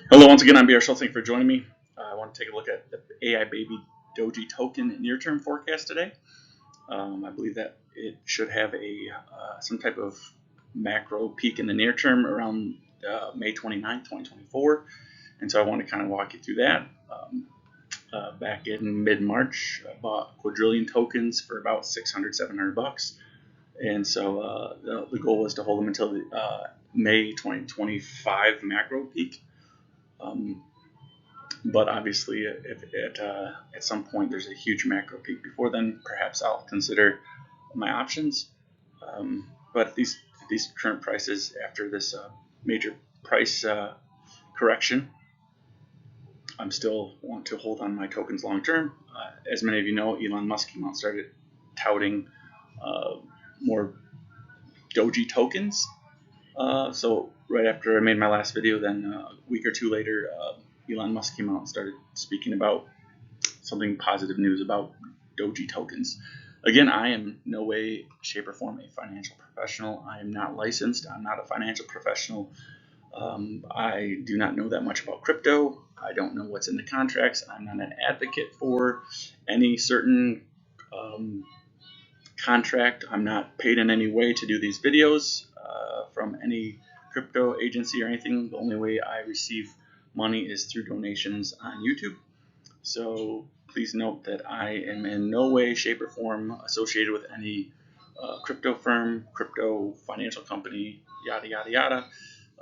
Hello, once again, I'm BR Schultz. Thank you for joining me. I want to take a look at the aiBabyDoge token near-term forecast today. I believe that it should have some type of macro peak in the near term around May 29th, 2024. And so I want to kind of walk you through that. Back in mid-March, I bought quadrillion tokens for about $600-700. And so the goal was to hold them until the May 2025 macro peak. But obviously, if at some point there's a huge macro peak before then, perhaps I'll consider my options. But these current prices after this major price correction, I'm still want to hold on my tokens long term. As many of you know, Elon Musk came out and started touting more Doge tokens. So right after I made my last video, then a week or two later, Elon Musk came out and started speaking about something positive news about Doge tokens. Again, I am no way, shape, or form a financial professional. I am not licensed. I'm not a financial professional. I do not know that much about crypto. I don't know what's in the contracts. I'm not an advocate for any certain contract. I'm not paid in any way to do these videos from any crypto agency or anything. The only way I receive money is through donations on YouTube. So please note that I am in no way, shape, or form associated with any crypto firm, crypto financial company, yada, yada, yada.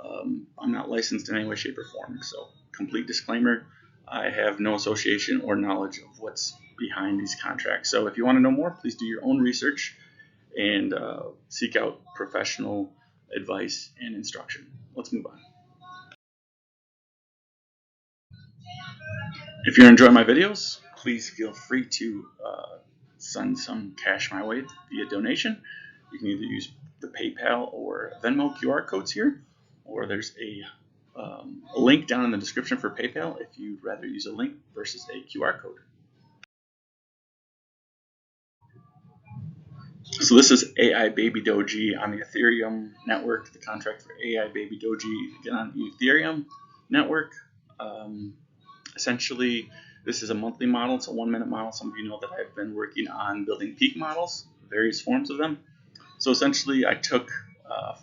I'm not licensed in any way, shape, or form. So complete disclaimer, I have no association or knowledge of what's behind these contracts. So if you want to know more, please do your own research and seek out professional advice and instruction. Let's move on. If you're enjoying my videos, please feel free to send some cash my way via donation. You can either use the PayPal or Venmo QR codes here, or there's a link down in the description for PayPal if you'd rather use a link versus a QR code. So this is aiBabyDoge on the Ethereum Network, the contract for aiBabyDoge again on the Ethereum Network. Essentially, this is a monthly model. It's a 1-minute model. Some of you know that I've been working on building peak models, various forms of them. So essentially, I took,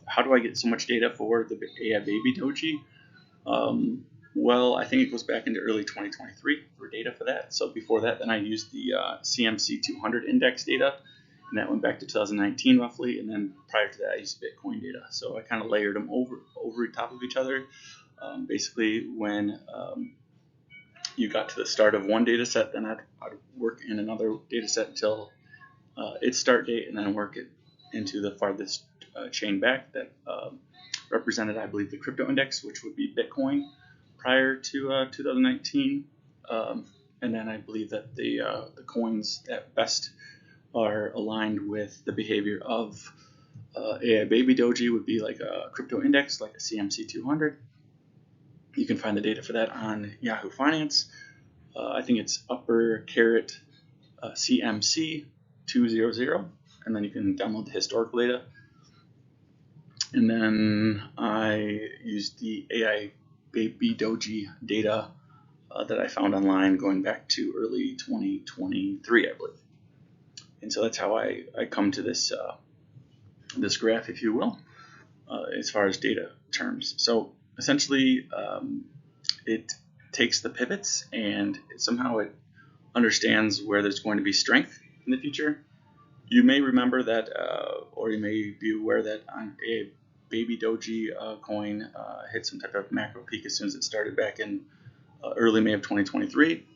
how do I get so much data for the aiBabyDoge? Well, I think it goes back into early 2023 for data for that. So before that, then I used the CMC 200 index data, and that went back to 2019 roughly. And then prior to that, I used Bitcoin data. So I kind of layered them over top of each other. Basically, when you got to the start of one data set, then I'd work in another data set until its start date, and then work it into the farthest chain back that represented, I believe, the crypto index, which would be Bitcoin prior to 2019. And then I believe that the coins that best are aligned with the behavior of aiBabyDoge would be like a crypto index, like a CMC 200. You can find the data for that on Yahoo Finance. I think it's upper caret CMC 200, and then you can download the historical data. And then I used the aiBabyDoge data that I found online going back to early 2023, I believe. And so that's how I come to this this graph, if you will, as far as data terms. So essentially, it takes the pivots and somehow it understands where there's going to be strength in the future. You may remember that, or you may be aware that on aiBabyDoge coin hit some type of macro peak as soon as it started back in early May of 2023.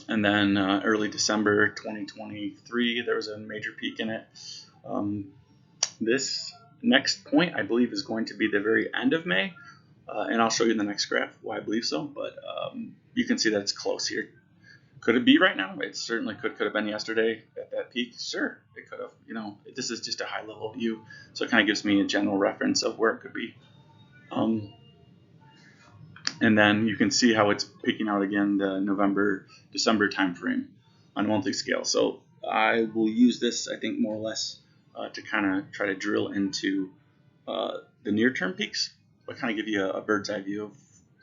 And then early December 2023, there was a major peak in it. This next point, I believe, is going to be the very end of May. And I'll show you in the next graph why I believe so. But you can see that it's close here. Could it be right now? It certainly could have been yesterday at that peak. Sure, it could have. You know, this is just a high-level view. So it kind of gives me a general reference of where it could be. And then you can see how it's peaking out again the November-December time frame on a monthly scale. So I will use this, I think, more or less to kind of try to drill into the near-term peaks, but kind of give you a bird's eye view of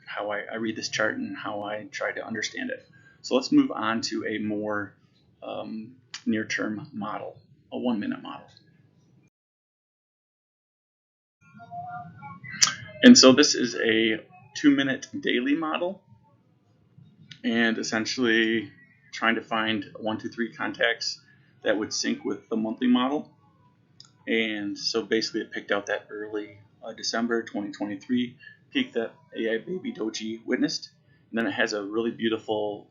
how I read this chart and how I try to understand it. So let's move on to a more near-term model, a 1-minute model. And so this is a 2-minute daily model, and essentially trying to find 1, 2, 3 contacts that would sync with the monthly model. And so basically it picked out that early December 2023 peak that aiBabyDoge witnessed. And then it has a really beautiful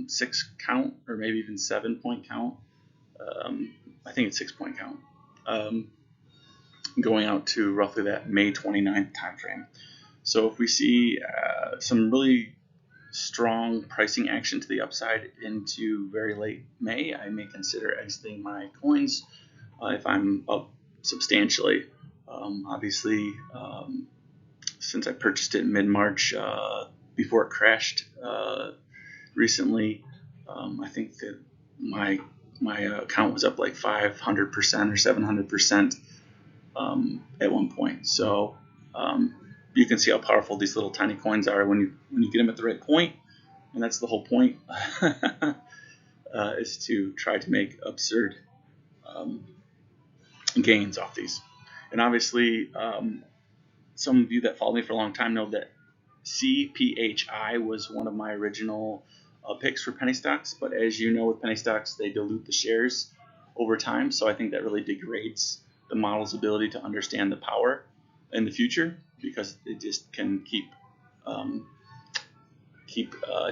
6 count, or maybe even 7-point count. I think it's 6-point count, going out to roughly that May 29th timeframe. So if we see some really strong pricing action to the upside into very late May, I may consider exiting my coins if I'm up substantially. Obviously, since I purchased it in mid-March, before it crashed recently, I think that my account was up like 500% or 700% at one point. So you can see how powerful these little tiny coins are when you get them at the right point, and that's the whole point, is to try to make absurd gains off these. And obviously, some of you that follow me for a long time know that CPHI was one of my original picks for penny stocks, but as you know, with penny stocks, they dilute the shares over time, so I think that really degrades the model's ability to understand the power in the future, because it just can keep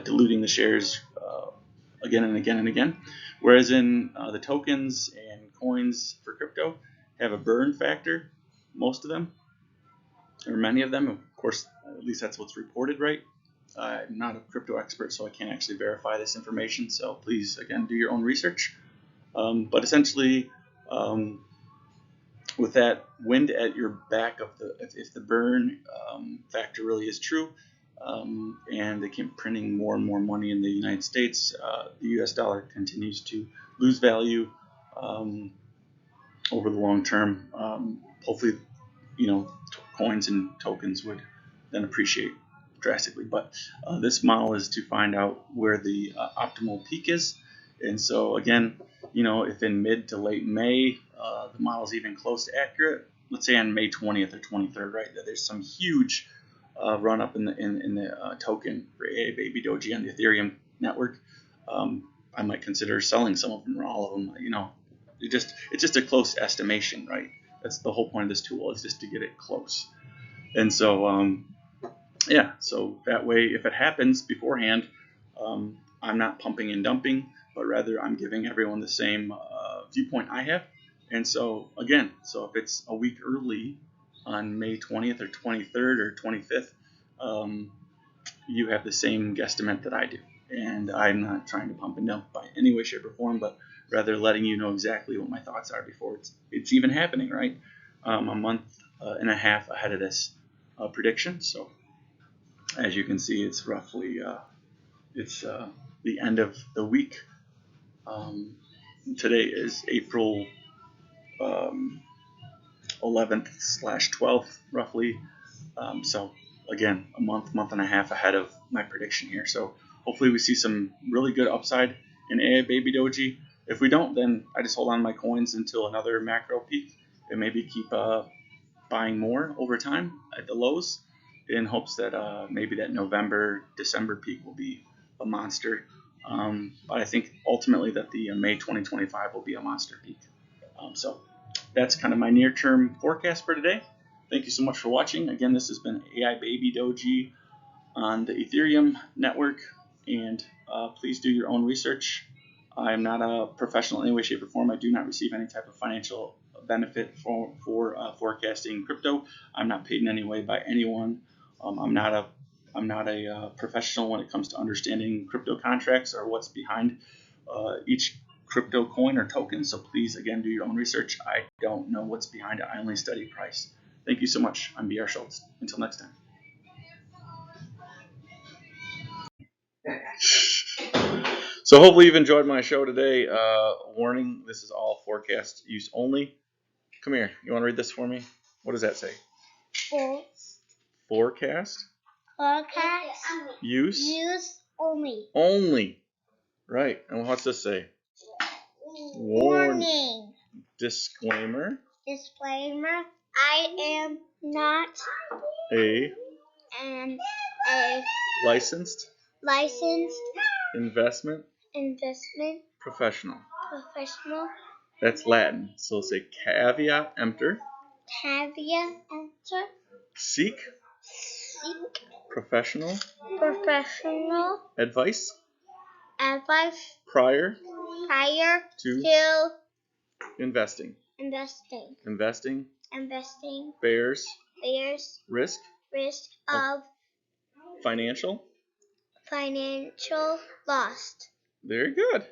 diluting the shares again and again and again. Whereas in the tokens and coins for crypto have a burn factor, most of them, or many of them. Of course, at least that's what's reported, right? I'm not a crypto expert, so I can't actually verify this information. So please, again, do your own research. But essentially, with that wind at your back of if the burn factor really is true, and they keep printing more and more money in the United States, the U.S. dollar continues to lose value over the long term. Hopefully, coins and tokens would then appreciate drastically. But this model is to find out where the optimal peak is. And so again, if in mid to late May the model is even close to accurate, let's say on May 20th or 23rd, right, that there's some huge run up in the token for aiBabyDoge on the Ethereum network, I might consider selling some of them or all of them. It's just a close estimation, right? That's the whole point of this tool, is just to get it close. And so so that way, if it happens beforehand, I'm not pumping and dumping, but rather I'm giving everyone the same viewpoint I have. And so again, if it's a week early on May 20th or 23rd or 25th, you have the same guesstimate that I do. And I'm not trying to pump and dump by any way, shape, or form, but rather letting you know exactly what my thoughts are before it's even happening, right? A month and a half ahead of this prediction. So as you can see, it's roughly the end of the week. Today is April 11th/12th, roughly. So again, a month and a half ahead of my prediction here. So hopefully we see some really good upside in aiBabyDoge. If we don't, then I just hold on to my coins until another macro peak, and maybe keep buying more over time at the lows, in hopes that maybe that November, December peak will be a monster. But I think ultimately that the May 2025 will be a monster peak. So that's kind of my near-term forecast for today. Thank you so much for watching. Again, this has been aiBabyDoge on the Ethereum network, and please do your own research. I'm not a professional in any way, shape, or form. I do not receive any type of financial benefit for forecasting crypto. I'm not paid in any way by anyone. I'm not a professional when it comes to understanding crypto contracts or what's behind each crypto coin or token. So please, again, do your own research. I don't know what's behind it. I only study price. Thank you so much. I'm B.R. Schultz. Until next time. So hopefully you've enjoyed my show today. Warning, this is all forecast use only. Come here. You want to read this for me? What does that say? Forecast? Forecast. Use only. Only. Right. And what's this say? Warning. Disclaimer. Disclaimer. I am not A licensed investment professional. That's Latin. So say caveat emptor. Seek professional advice prior to investing. Investing bears risk of financial loss. Very good.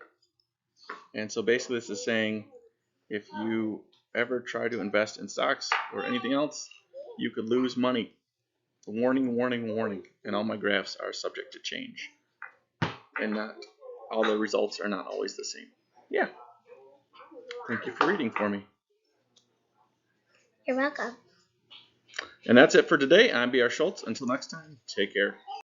And so basically this is saying if you ever try to invest in stocks or anything else, you could lose money. Warning, warning, warning. And all my graphs are subject to change. And not all the results are not always the same. Yeah. Thank you for reading for me. You're welcome. And that's it for today. I'm B.R. Schultz. Until next time, take care.